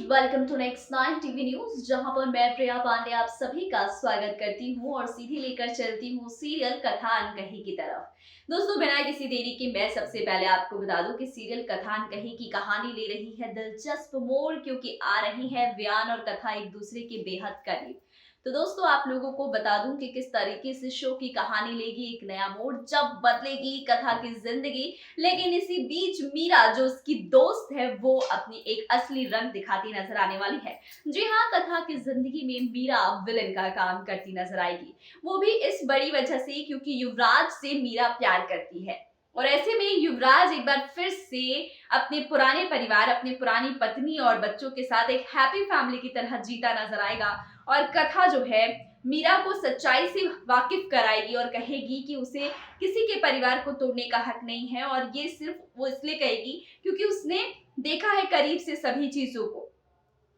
Welcome to next 9 TV news, जहां पर मैं प्रिया पांडे आप सभी का स्वागत करती हूं और सीधी लेकर चलती हूं सीरियल कथा अनकही की तरफ। दोस्तों, बिना किसी देरी के मैं सबसे पहले आपको बता दूं कि सीरियल कथा अनकही की कहानी ले रही है दिलचस्प मोड़, क्योंकि आ रही है व्यान और कथा एक दूसरे के बेहद करीब। तो दोस्तों, आप लोगों को बता दूं कि किस तरीके से शो की कहानी लेगी एक नया मोड़, जब बदलेगी कथा की जिंदगी। लेकिन इसी बीच मीरा, जो उसकी दोस्त है, वो अपनी एक असली रंग दिखाती नजर आने वाली है। जी हाँ, कथा की जिंदगी में मीरा विलन का काम करती नजर आएगी, वो भी इस बड़ी वजह से क्योंकि युवराज से मीरा प्यार करती है। और ऐसे में युवराज एक बार फिर से अपने पुराने परिवार, अपनी पुरानी पत्नी और बच्चों के साथ एक हैप्पी फैमिली की तरह जीता नजर आएगा। और कथा जो है मीरा को सच्चाई से वाकिफ कराएगी और कहेगी कि उसे किसी के परिवार को तोड़ने का हक नहीं है, और ये सिर्फ वो इसलिए कहेगी क्योंकि उसने देखा है करीब से सभी चीजों को।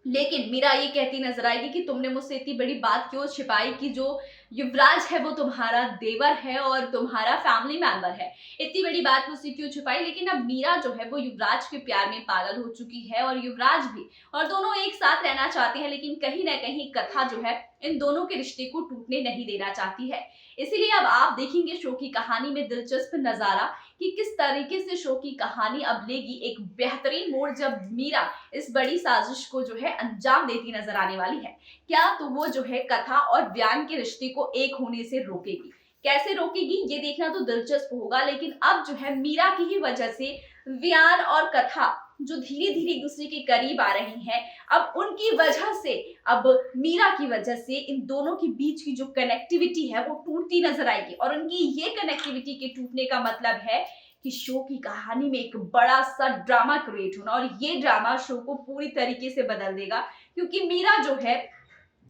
लेकिन मीरा ये कहती नजर आएगी कि तुमने मुझसे इतनी बड़ी बात क्यों छिपाई कि जो युवराज है वो तुम्हारा देवर है और तुम्हारा फैमिली मेंबर है। इतनी बड़ी बात मुझसे क्यों छिपाई। लेकिन अब मीरा जो है वो युवराज के प्यार में पागल हो चुकी है और युवराज भी, और दोनों एक साथ रहना चाहते हैं। लेकिन कहीं ना कहीं कथा जो है इन दोनों के रिश्ते को टूटने नहीं देना चाहती है। इसीलिए अब आप देखेंगे शो की कहानी में दिलचस्प नजारा कि किस तरीके से शो की कहानी अब लेगी एक बेहतरीन मोड़, जब मीरा इस बड़ी साजिश को जो है अंजाम देती नजर आने वाली है। क्या तो वो जो है कथा और व्यान के रिश्ते को एक होने से रोकेगी, कैसे रोकेगी ये देखना तो दिलचस्प होगा। लेकिन अब जो है मीरा की ही वजह से व्यान और कथा जो धीरे धीरे एक दूसरे के करीब आ रही हैं, अब उनकी वजह से, अब मीरा की वजह से इन दोनों के बीच की जो कनेक्टिविटी है वो टूटती नजर आएगी। और उनकी ये कनेक्टिविटी के टूटने का मतलब है कि शो की कहानी में एक बड़ा सा ड्रामा क्रिएट होना, और ये ड्रामा शो को पूरी तरीके से बदल देगा। क्योंकि मीरा जो है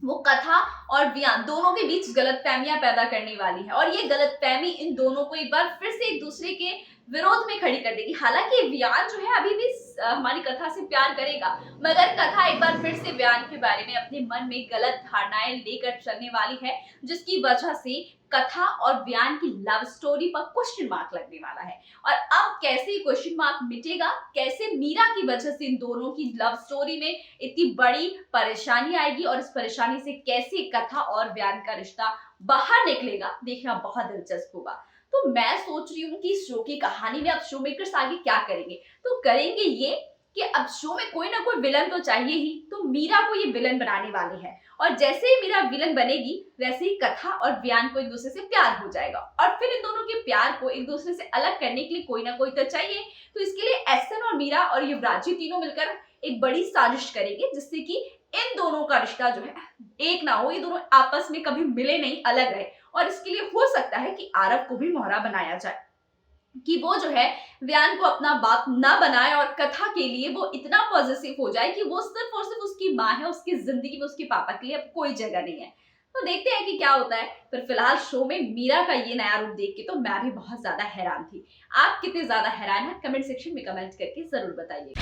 वो कथा और व्यान दोनों के बीच गलतफहमियां पैदा करने वाली है, और ये गलतफहमी इन दोनों को एक बार फिर से एक दूसरे के विरोध में खड़ी कर देगी। हालांकि व्यान जो है अभी भी हमारी कथा से प्यार करेगा, मगर कथा एक बार फिर से व्यान के बारे में अपने मन में गलत धारणाएं लेकर चलने वाली है, जिसकी वजह से कथा और व्यान की लव स्टोरी पर क्वेश्चन मार्क लगने वाला है। और अब कैसे क्वेश्चन मार्क मिटेगा, कैसे मीरा की वजह से इन दोनों की लव स्टोरी में इतनी बड़ी परेशानी आएगी, और इस परेशानी से कैसे कथा और व्यान का रिश्ता बाहर निकलेगा, देखना बहुत दिलचस्प होगा। तो मैं सोच रही हूँ कि शो की कहानी में अब शो मेकर्स आगे क्या करेंगे। तो करेंगे ये कि अब शो में कोई ना कोई विलन तो चाहिए ही, तो मीरा को ये विलन बनाने वाले हैं। और जैसे ही मीरा विलन बनेगी, वैसे ही कथा और व्यान को एक दूसरे से प्यार हो जाएगा, और फिर इन दोनों के प्यार को एक दूसरे से अलग करने के लिए कोई ना कोई तो चाहिए। तो इसके लिए एहसन और मीरा और युवराज जी तीनों मिलकर एक बड़ी साजिश करेंगे, जिससे कि इन दोनों का रिश्ता जो है एक ना हो, ये दोनों आपस में कभी मिले नहीं, अलग रहे। और इसके लिए हो सकता है कि आरव को भी मोहरा बनाया जाए कि वो जो है व्यान को अपना बाप ना बनाए, और कथा के लिए वो इतना पॉजिटिव हो जाए कि वो सिर्फ और सिर्फ उसकी माँ है, उसकी जिंदगी में उसके पापा के लिए अब कोई जगह नहीं है। तो देखते हैं कि क्या होता है। पर फिलहाल शो में मीरा का ये नया रूप देख के तो मैं भी बहुत ज्यादा हैरान थी। आप कितने ज्यादा हैरान हैं, कमेंट सेक्शन में कमेंट करके जरूर बताइए।